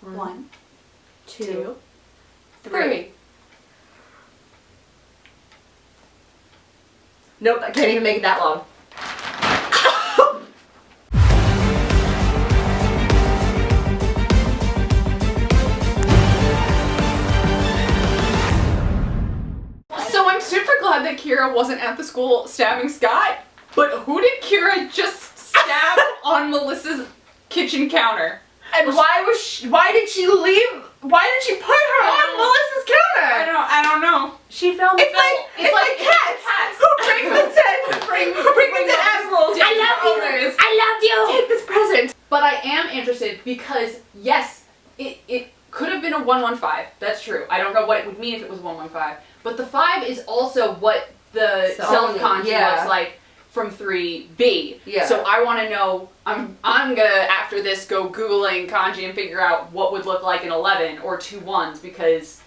1, 2, 3. Nope, I can't even make it that long. So I'm super glad that Kira wasn't at the school stabbing Scott, but who did Kira just stab on Melissa's kitchen counter? And why did she leave? Why did she put her on Melissa's counter? I don't know. She filmed It's like cats who bring the dead animals. I love you! Take this present. But I am interested because, yes, it could have been a 115. That's true. I don't know what it would mean if it was 115. But the 5 is also what the self-kanji looks like from 3B. Yeah. So I want to know, I'm gonna, after this, go Googling kanji and figure out what would look like an 11 or 2 1s, because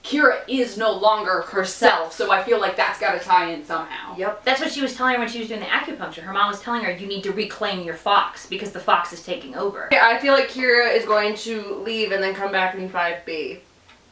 Kira is no longer herself, so I feel like that's got to tie in somehow. Yep. That's what she was telling her when she was doing the acupuncture. Her mom was telling her, you need to reclaim your fox because the fox is taking over. Yeah, I feel like Kira is going to leave and then come back in 5B.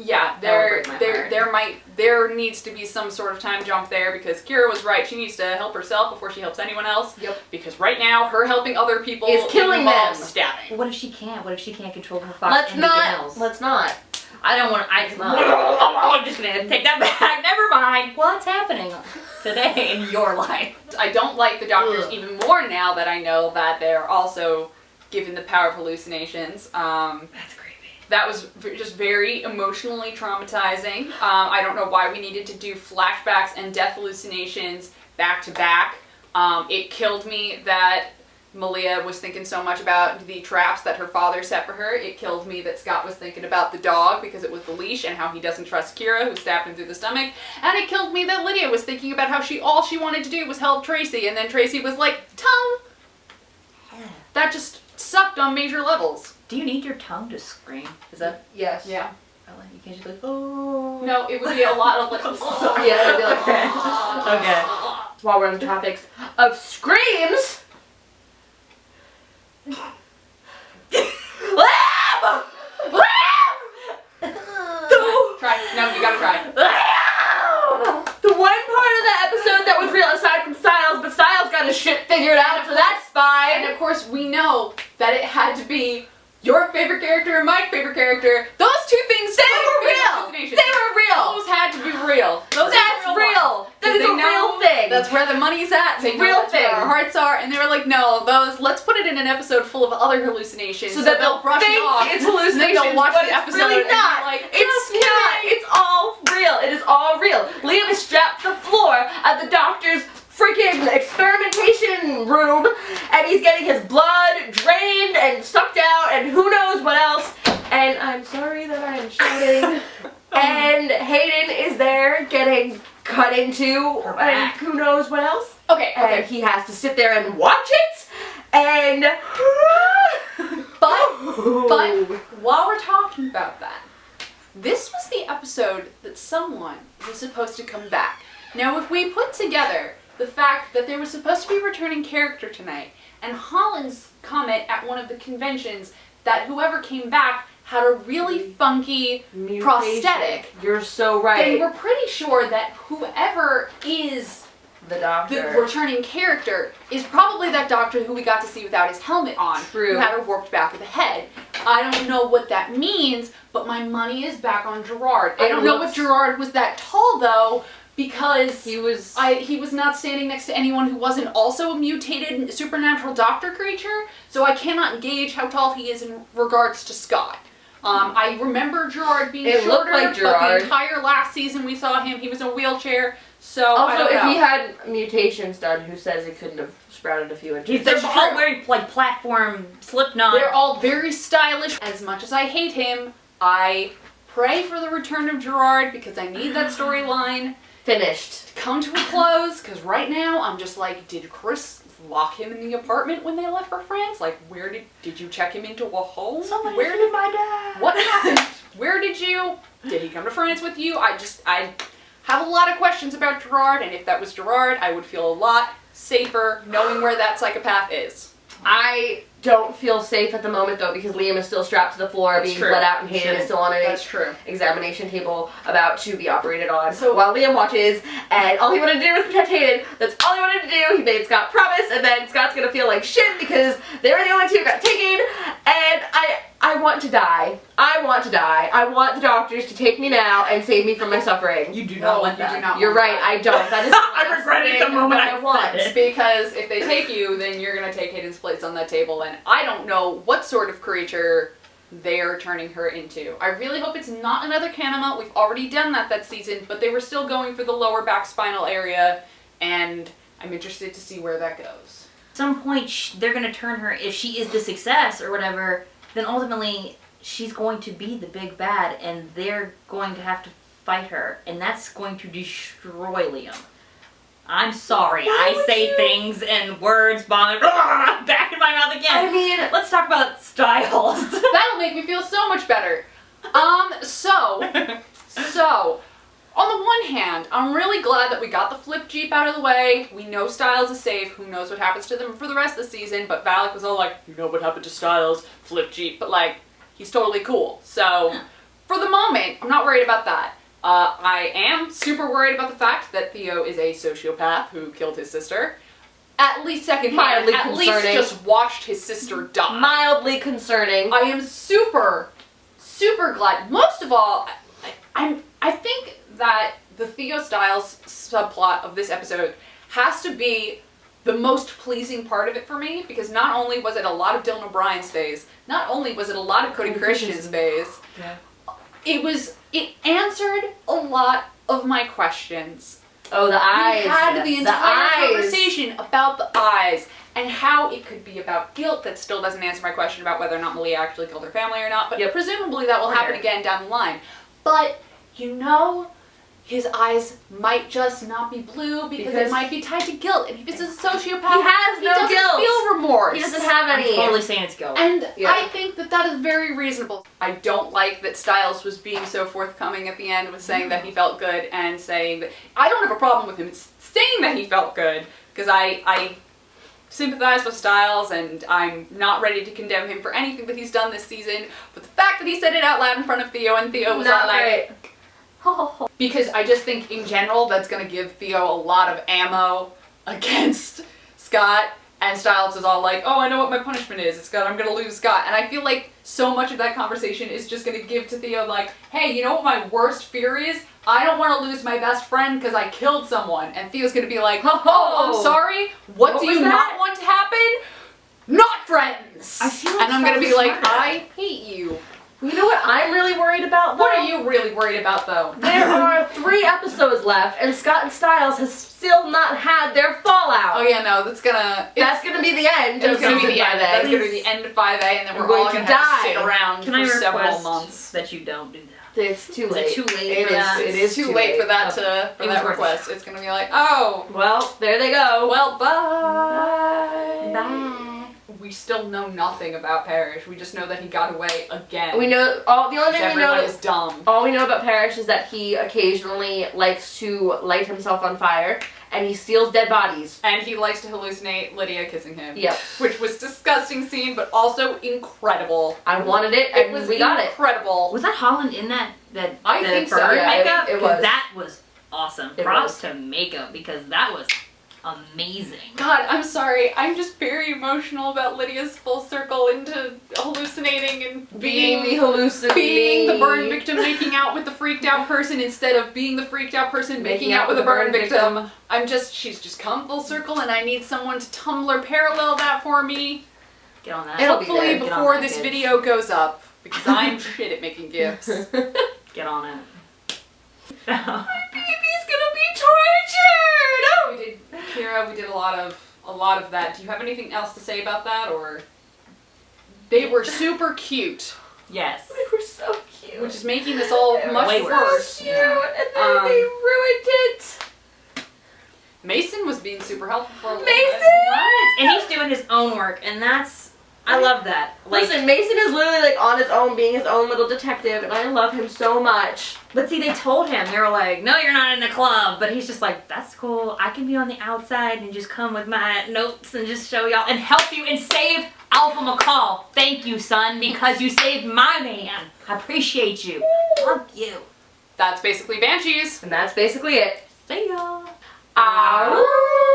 Yeah, there needs to be some sort of time jump there, because Kira was right. She needs to help herself before she helps anyone else. Yep. Because right now, her helping other people is killing them. Stabbing. What if she can't? What if she can't control her fox? Let's not. I don't want. I'm just gonna take that back. Never mind. What's happening today in your life? I don't like the doctors even more now that I know that they're also given the power of hallucinations. That's creepy. That was just very emotionally traumatizing. I don't know why we needed to do flashbacks and death hallucinations back to back. It killed me that Malia was thinking so much about the traps that her father set for her. It killed me that Scott was thinking about the dog because it was the leash and how he doesn't trust Kira, who stabbed him through the stomach. And it killed me that Lydia was thinking about how all she wanted to do was help Tracy, and then Tracy was like, tongue! That just sucked on major levels. Do you need your tongue to scream? Is that? Yes. Yeah. You can't just be like, oh. No, it would be a lot of like, Yeah, it'd be like Okay. While we're on the topics of screams. Try. No, you gotta try. The one part of the episode that was real, aside from Styles, but Styles got his shit figured out, so that's fine. And of course, we know that it had to be your favorite character and my favorite character. Those two things, They were real. They were real. Those had to be real. That's real. That is a real thing. That's where the money's at. They know Real that's where thing. our hearts are, and they were like, no, let's put it in an episode full of other hallucinations, so that they'll brush think it off. it's And then hallucinations, they'll watch but the it's episode really and not. be like, It's not. It's all real. It is all real. Liam is strapped to the floor at the doctor's freaking experimentation room, and he's getting his blood drained and sucked out and who knows what else. And I'm sorry that I am shouting. And Hayden is there getting cut into and who knows what else. Okay. And he has to sit there and watch it. And But while we're talking about that, this was the episode that someone was supposed to come back. Now, if we put together the fact that there was supposed to be a returning character tonight, and Holland's comment at one of the conventions that whoever came back had a really funky mutation. prosthetic, You're so right. then we're pretty sure that whoever is The doctor. the returning character is probably that doctor who we got to see without his helmet on. True. Who had a warped back of the head. I don't know what that means, but my money is back on Gerard. I don't know if Gerard was that tall though, because he was not standing next to anyone who wasn't also a mutated supernatural doctor creature, so I cannot gauge how tall he is in regards to Scott. I remember Gerard being shorter, looked like but Gerard. the entire last season we saw him, he was in a wheelchair, so Also, I don't if know. he had mutations done, who says he couldn't have sprouted a few inches? They're all wearing like platform Slipknot. They're all very stylish. As much as I hate him, I pray for the return of Gerard because I need that storyline Finished. to come to a close, because right now I'm just like, did Chris lock him in the apartment when they left for France? Like, where did you check him into a hole? Where did my dad? What happened? Where did he come to France with you? I have a lot of questions about Gerard, and if that was Gerard, I would feel a lot safer knowing where that psychopath is. I don't feel safe at the moment though because Liam is still strapped to the floor, being bled out, and Hayden is still on an examination table about to be operated on. So while Liam watches, and all he wanted to do was protect Hayden, that's all he wanted to do. He made Scott promise, and then Scott's gonna feel like shit because they were the only two who got taken, and I want to die. I want to die. I want the doctors to take me now and save me from my suffering. You do not want that. You do not You're want right, that. I don't. That is the I regretted the moment I want. said it. Because if they take you, then you're gonna take Hayden's place on that table, and I don't know what sort of creature they're turning her into. I really hope it's not another Canama. We've already done that season, but they were still going for the lower back spinal area, and I'm interested to see where that goes. At some point, they're going to turn her, if she is the success or whatever, then ultimately she's going to be the big bad, and they're going to have to fight her, and that's going to destroy Liam. I'm sorry, I say things and words back in my mouth again. I mean, let's talk about styles. That'll make me feel so much better. So, on the one hand, I'm really glad that we got the flip Jeep out of the way. We know Styles is safe. Who knows what happens to them for the rest of the season, but Valak was all like, you know what happened to Styles, flip Jeep, but like, he's totally cool. So, for the moment, I'm not worried about that. I am super worried about the fact that Theo is a sociopath who killed his sister. At least secondhand, at least just watched his sister die. Mildly concerning. I am super, super glad. Most of all, I think that the Theo Styles subplot of this episode has to be the most pleasing part of it for me, because not only was it a lot of Dylan O'Brien's phase, not only was it a lot of Cody Christian's phase, it answered a lot of my questions. Oh, the eyes. We had the entire conversation about the eyes and how it could be about guilt. That still doesn't answer my question about whether or not Malia actually killed her family or not, but presumably that will happen again down the line. But, you know, his eyes might just not be blue because it might be tied to guilt. And if he's a sociopath, he has no doesn't guilt. feel remorse. He doesn't have any. I'm totally saying it's guilt. And I think that that is very reasonable. I don't like that Styles was being so forthcoming at the end with saying that he felt good and saying that... I don't have a problem with him saying that he felt good, because I sympathize with Styles and I'm not ready to condemn him for anything that he's done this season. But the fact that he said it out loud in front of Theo and Theo was not like... Because I just think in general that's going to give Theo a lot of ammo against Scott, and Styles is all like, oh, I know what my punishment is, it's I'm going to lose Scott. And I feel like so much of that conversation is just going to give to Theo like, hey, you know what my worst fear is? I don't want to lose my best friend because I killed someone. And Theo's going to be like, oh, I'm sorry, what do you not want to happen? Not friends! I feel like and I'm going to be like, I hate you. You know what I'm really worried about, though? What are you really worried about, though? There are 3 episodes left, and Scott and Styles has still not had their fallout. Oh yeah, no, that's gonna be the end. That's gonna be the end. That's gonna be the end of 5A, and then we're all gonna have to sit around for several months. That you don't do that? It's too late. Is it too late for that? It is too late for that request. It's gonna be like, oh, well, there they go. Well, bye. Bye. We still know nothing about Parrish. We just know that he got away again. We know the only thing we know is dumb. All we know about Parrish is that he occasionally likes to light himself on fire, and he steals dead bodies. And he likes to hallucinate Lydia kissing him. Yep. Which was a disgusting scene, but also incredible. I wanted it, and we got it. Incredible. Was that Holland in that I think so. burn Yeah, makeup? it was. That was awesome. Props to makeup, because that was amazing. God, I'm sorry. I'm just very emotional about Lydia's full circle into hallucinating and being the burn victim making out with the freaked out person instead of being the freaked out person making out with a burn victim. She's just come full circle, and I need someone to Tumblr parallel that for me. Get on that. Hopefully before this video goes up, because I'm shit at making gifs. Get on it. My baby's gonna be tortured! Oh! We did a lot of that. Do you have anything else to say about that, or? They were super cute. Yes. They were so cute. Which is making this all much worse. So cute, and then they ruined it. Mason was being super helpful for a little Mason! bit. And he's doing his own work, and that's, I love that. Like, Listen, Mason is literally like on his own, being his own little detective, and I love him so much. but see, they told him, they were like, no, you're not in the club. But he's just like, that's cool. I can be on the outside and just come with my notes and just show y'all and help you and save Alpha McCall. Thank you, son, because you saved my man. I appreciate you. Love you. That's basically Banshees. And that's basically it. See ya. Ow.